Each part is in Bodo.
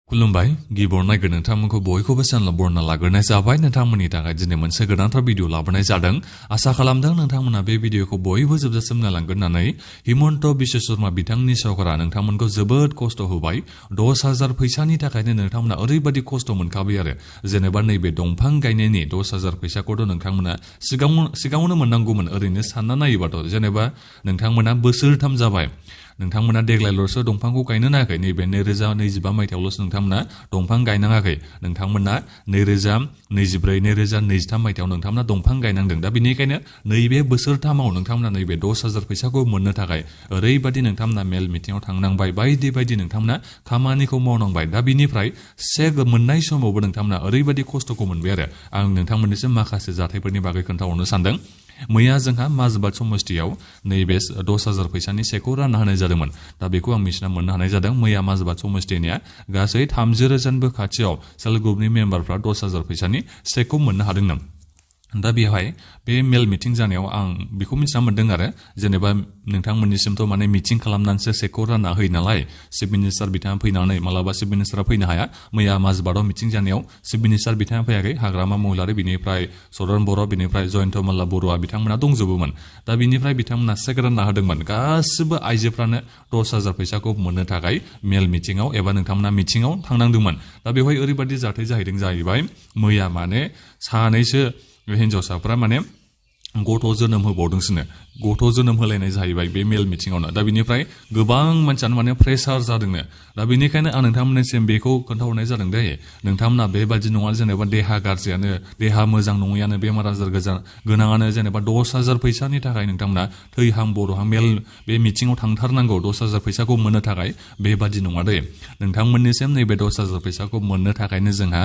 खुलुमबाय गिबियावनो नायगोन नोंथांमोनखौ बयखौबो चेनेलाव बरना लाग्रोनाय जाबाय नोंथांमोननि थाखाय दिनै मोनसे गोनांथार भिडिअ लाबोनाय जादों आसा खालामदों नोंथांमोना बे भिडिअखौ बयबो जोबजासिम नायलांगोन होननानै हिमन्त बिश्व शर्मा बिथांनि सरकारा नोंथांमोनखौ जोबोद खस्थ' होबाय 10,000 फैसानि थाखायनो नोंथांमोना ओरैबायदि खस्थ' मोनखाबाय आरो जेनेबा नैबे दंफां गायनायनि 10,000 फैसाखौथ' नोंथांमोना सिगाङावनो मोननांगौमोन ओरैनो सानना नायोबाथ' जेनेबा नोंथांमोना बोसोरथाम जाबाय नोंथांमोना देग्लायल'सो दंफांखौ गायनो नाङाखै नैबे 2025 मायथाइयावल'सो नोंथांमोना दंफां गायनाङाखै नोंथांमोना 2024 2023 मायथाइयाव नोंथांमोना दंफां गायनांदों दा बेनिखायनो नैबे बोसोरथामाव नोंथांमोना नैबे 10,000 फैसाखौ मोननो थाखाय ओरैबायदि नोंथांमोना मेल मिटिङाव थांनांबाय बायदि बायदि नोंथांमोना खामानिखौ मावनांबाय दा बिनिफ्राय मोननाय समावबो नोंथांमोना ओरैबायदि खस्थ'खौ मोनबाय आरो आं नोंथांमोननिसिम माखासे जाथायफोरनि बागै खोन्थाहरनो सानदों मैया जोंहा माजबाट समष्टियाव नैबे 10,000 फैसानि सेकखौ रानना होनाय जादोंमोन दा बेखौ आं मिथिना मोननो हानाय जादों मैया माजबाट समष्टिनिया गासै 30,000बो खाथियाव सेल्फ ग्रुपनि मेम्बारफ्रा 10,000 फैसानि सेकखौ मोननो हादोंमोन दा बेवहाय बे मेल मिटिं जानायाव आं बेखौ मिथिना मोनदों आरो जेनेबा नोंथांमोननिसिमथ' माने मिटिं खालामनानैसो सेकखौ रानना होयो नालाय चिफ मिनिस्टार बिथाङा फैनानै मालाबा चिफ मिनिस्टारा फैनो हाया मैया माजबाटआव मिटिं जानायाव चिफ मिनिस्टार बिथाङा फैयाखै हाग्रामा महिलारि बिनिफ्राय सरन बर' बिनिफ्राय जयन्त मल्ल बरुवा बिथांमोना दंजोबोमोन दा बिनिफ्राय बिथांमोना सेक रानना होदोंमोन गासिबो आइजोफ्रानो 10,000 फैसाखौ मोननो थाखाय मेल मिटिङाव एबा नोंथांमोना मिटिङाव थांनांदोंमोन दा बेवहाय ओरैबायदि जाथाय जाहैबाय मैया माने सानैसो हिन्जावसाफ्रा माने गथ' जोनोम होबावदोंसोनो गथ' जोनोम होलायनाय जाहैबाय बे मेल मिटिङावनो दा बिनिफ्राय गोबां मानसियानो माने प्रेसार जादोंनो दा बेनिखायनो आं नोंथांमोननिसिम बेखौ खोन्थाहरनाय जादों दे नोंथांमोना बेबादि नङा जेनेबा देहा गाज्रियानो देहा मोजां नङैयानो बेमार आजार गोनाङानो जेनेबा 10,000 फैसानि थाखाय नोंथांमोना थैहां बर'हां मेल बे मिटिङाव थांथारनांगौ 10,000 फैसाखौ मोननो थाखाय बेबादि नङा दे नोंथांमोननिसिम नैबे 10,000 फैसाखौ मोननो थाखायनो जोंहा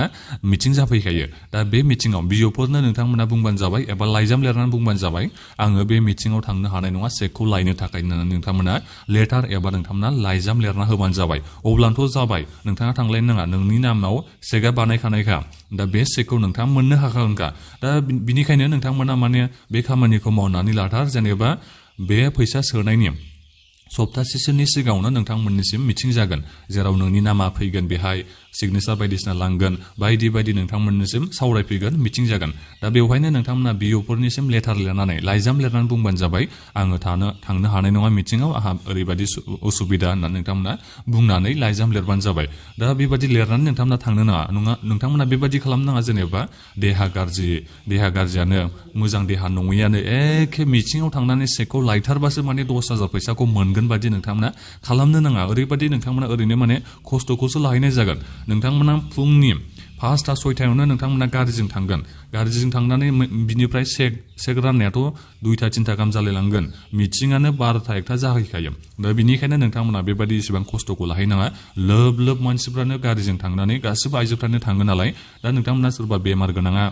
मिटिं जाफैखायो दा बे मिटिङाव बिअफोरनो नोंथांमोना बुंबानो जाबाय एबा लाइजाम लिरनानै बुंबानो जाबाय आङो बे मिटिङाव थांनो हानाय नङा सेकखौ लायनो थाखाय नोंथांमोना लेटार एबा नोंथांमोना लाइजाम लिरना होबानो जाबाय अब्लानोथ' जाबाय नोंथाङा थांलायनो नाङा नोंनि नामाव सेकआ बानायखानायखा दा बे सेकखौ नोंथाङा मोननो हाखागोनखा दा बिनिखायनो नोंथांमोना माने बे खामानिखौ मावनानै लाथार जेनेबा बे फैसा सोनायनि सप्तासेसोनि सिगाङावनो नोंथांमोननिसिम मिटिं जागोन जेराव नोंनि नामा फैगोन बेहाय सिगनेचार बायदिसिना लांगोन बायदि बायदि नोंथांमोननिसिम सावरायफैगोन मिटिं जागोन दा बेवहायनो नोंथांमोना बिअफोरनिसिम लेटार लिरनानै लाइजाम लिरनानै बुंबानो जाबाय आङो थांनो हानाय नङा मिटिङाव आंहा ओरैबायदि उसुबिदा होननानै नोंथांमोना बुंनानै लाइजाम लिरबानो जाबाय दा बेबायदि लिरनानै नोंथांमोना थांनो नाङा नोंथांमोना बेबायदि खालामनो नाङा जेनेबा देहा गाज्रियानो मोजां देहा नङैयानो एखे मिटिङाव थांनानै सेकखौ लायथारबासो माने 10,000 फैसाखौ मोनगोन बादि नोंथांमोना खालामनो नाङा ओरैबायदि नोंथांमोना ओरैनो माने खस्थ'खौसो लाहैनाय जागोन नोंथांमोना फुंनि 5टा 6टायावनो नोंथांमोना गारिजों थांगोन गारिजों थांनानै बिनिफ्राय सेक राननायाथ' 2टा 3टा गाहाम जालायलांगोन मिटिङानो 12टा 1टा जाहैखायो दा बिनिखायनो नोंथांमोना बेबायदि इसेबां खस्थ'खौ लाहैनाङा लोब मानसिफ्रानो गारिजों थांनानै गासिबो आइजोफ्रानो थाङो नालाय दा नोंथांमोना सोरबा बेमार गोनाङा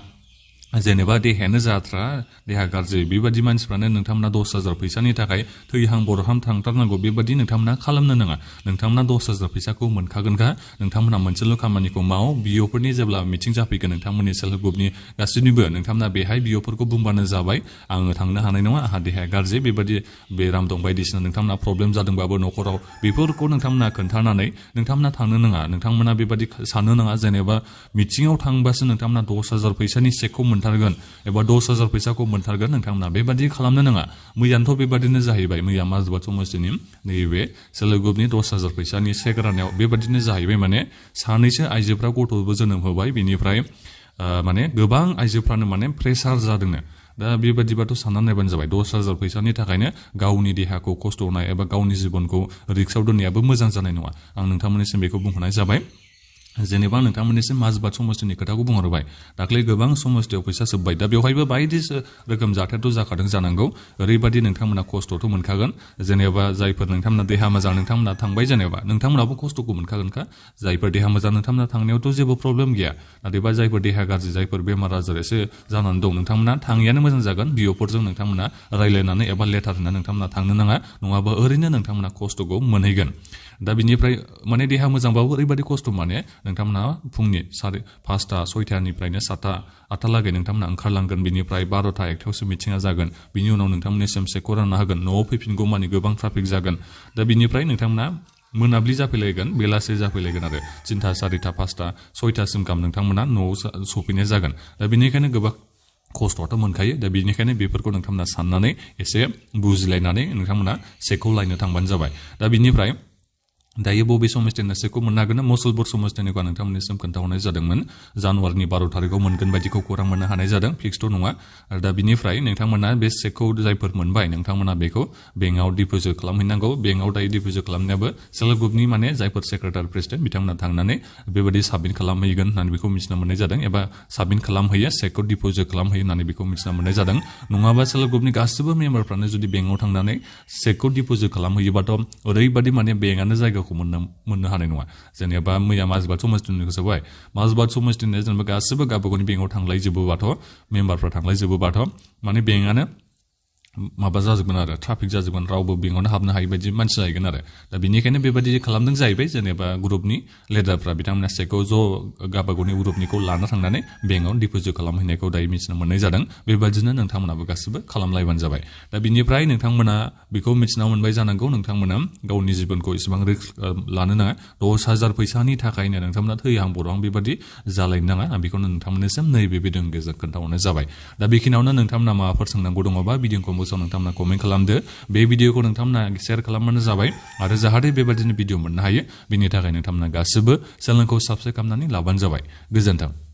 जेनेबा देहायानो जाथ्रा देहा गाज्रि बेबादि मानसिफ्रानो नोंथांमोना 10,000 फैसानि थाखाय थैहां बर'हां थांथारनांगौ बेबादि नोंथांमोना खालामनो नाङा नोंथांमोना 10,000 फैसाखौ मोनखागोनखा नोंथांमोना मोनसेल' खामानिखौ माव बिअफोरनि जेब्ला मिटिं जाफैगोन नोंथांमोननि सेल्फ ग्रुपनि गासैनिबो नोंथांमोना बेहाय बिअफोरखौ बुंबानो जाबाय आङो थांनो हानाय नङा आंहा देहाया गाज्रि बेबादि बेराम दं बायदिसिना नोंथांमोना प्रब्लेम जादोंबाबो न'खराव बेफोरखौ नोंथांमोना खोन्थानानै नोंथांमोना थांनो नाङा नोंथांमोना बेबादि साननो नाङा जेनेबा मिटिङाव थांबासो नोंथांमोना 10,000 फैसानि सेकखौ मोनथारगोन एबा 10,000 फैसाखौ मोनथारगोन नोंथांमोना बेबादि खालामनो नाङा मैयानोथ' बेबादिनो जाहैबाय मैया माजबाट समष्टिनि नैबे सेल्फ ग्रुपनि 10,000 फैसानि सेक राननायाव बेबादिनो जाहैबाय माने सानैसो आइजोफ्रा गथ'बो जोनोम होबाय बिनिफ्राय माने गोबां आइजोफ्रानो माने प्रेसार जादोंनो दा बेबादिबाथ' साननानै नायबानो जाबाय 10,000 फैसानि थाखायनो गावनि देहाखौ खस्थ' होनाय एबा गावनि जिबनखौ रिक्सआव दोननायाबो मोजां जानाय नङा आं नोंथांमोननिसिम बेखौ बुंहरनाय जाबाय जेनेबा नोंथांमोननिसिम माजबाट समष्टिनि खोथाखौ बुंहरबाय दाख्लै गोबां समष्टियाव फैसा सोबबाय दा बेवहायबो बायदि रोखोम जाथायथ' जाखादों जानांगौ ओरैबायदि नोंथांमोना खस्थ'थ' मोनखागोन जेनेबा जायफोर नोंथांमोना देहा मोजां नोंथांमोना थांबाय जेनेबा नोंथांमोनाबो खस्थ'खौ मोनखागोनखा जायफोर देहा मोजां नोंथांमोना थांनायावथ' जेबो प्रब्लेम गैया नाथायबा जायफोर देहा गाज्रि जायफोर बेमार आजार एसे जानानै दं नोंथांमोना थाङियानो मोजां जागोन बिअफोरजों नोंथांमोना रायज्लायनानै एबा लेटार होनानै नोंथांमोना थांनो नाङा नङाबा ओरैनो नोंथांमोना खस्थ'खौ मोनहैगोन दा बिनिफ्राय माने देहा मोजांबाबो ओरैबायदि खस्थ' माने नोंथांमोना फुंनि 5टा 6टानिफ्रायनो 7टा 8टा लागै नोंथांमोना ओंखारलांगोन बिनिफ्राय 12टा 1टायावसो मिटिङा जागोन बिनि उनाव नोंथांमोननिसिम सेकखौ रानना होगोन न'आव फैफिनगौ मानि गोबां ट्राफिक जागोन दा बिनिफ्राय नोंथांमोना मोनाब्लि जाफैलायगोन बेलासे जाफैलायगोन आरो 3टा 4टा 5टा 6टासिम गाहाम नोंथांमोना न'आव सफैनाय जागोन दा बेनिखायनो गोबां खस्थ'आथ' मोनखायो दा बेनिखायनो बेफोरखौ नोंथांमोना साननानै एसे बुजिलायनानै नोंथांमोना चेकखौ लायनो थांबानो जाबाय दा बिनिफ्राय दायो बबे समस्थिनि चेकखौ मोननो हागोन मुसलपुर समस्थिनिखौ नोंथांमोननिसिम खोन्थाहरनाय जादोंमोन जानुवारिनि 12 थारिखआव मोनगोन बायदिखौ खौरां मोननो हानाय जादों फिक्सथ' नङा आरो दा बिनिफ्राय नोंथांमोना बे चेकखौ जायफोर मोनबाय नोंथांमोना बेखौ बेंकआव डिप'जिट खालामहैनांगौ बेंकआव दायो डिप'जिट खालामनायाबो सेल्फ हेल्प ग्रुपनि माने जायफोर सेक्रेटारि प्रेसिडेन्ट बिथांमोना थांनानै बेबायदि साबमिट खालामहैगोन होननानै बेखौ मिथिनो मोननाय जादों एबा साबमिट खालामहैयो चेकखौ डिप'जिट खालामहैयो होननानै बेखौ मिथिनो मोननाय जादों नङाबा सेल्फ हेल्प ग्रुपनि गासिबो मेम्बारफ्रानो जुदि बेंकआव थांनानै चेकखौ डिप'जिट खालामहैयोबाथ' ओरैबायदि माने बेंकआनो जायगाखौ मोननो हानाय नङा जेनेबा मैया माजबाद समस्थिनिखौ सोबाय माजबाद समस्थिनिया जेनेबा गासिबो गावबागावनि बेंकआव थांलायजोबोबाथ' मेम्बारफ्रा थांलायजोबोबाथ' माने बेंकआनो माबा जाजोबगोन आरो ट्राफिक जाजोबगोन रावबो बेंकआवनो हाबनो हायि बायदि मानसि जाहैगोन आरो दा बेनिखायनो बेबायदि खालामदों जाहैबाय जेनेबा ग्रुपनि लिडारफ्रा बिथांमोना चेकखौ ज' गावबागावनि ग्रुपनिखौ लाना थांनानै बेंकआव डिप'जिट खालामहैनायखौ दायो मिथिनो मोननाय जादों बेबायदिनो नोंथांमोनाबो गासिबो खालामलायबानो जाबाय दा बिनिफ्राय नोंथांमोना बेखौ मिथिना मोनबाय जानांगौ नोंथांमोना गावनि जिबनखौ इसेबां रिस्क लानो नाङा 10,000 फैसानि थाखायनो नोंथांमोना थैहां बरहां बेबायदि जालायनो नाङा आं बेखौनो नोंथांमोननिसिम नैबे भिडिअनि गेजेरजों खोन्थाहरनाय जाबाय दा बेखिनियावनो नोंथांमोना माबाफोर सोंनांगौ दङबा भिडिअखौ नोंथांमोना कमेन्ट खालामदो बे भिडिअखौ नोंथांमोना शेयार खालामबानो जाबाय आरो जाहाथे बेबायदिनो भिडिअ मोननो हायो बेनि थाखाय नोंथांमोना गासिबो चेनेलखौ साबस्क्राइब खालामनानै लाबानो जाबाय गोजोन्थों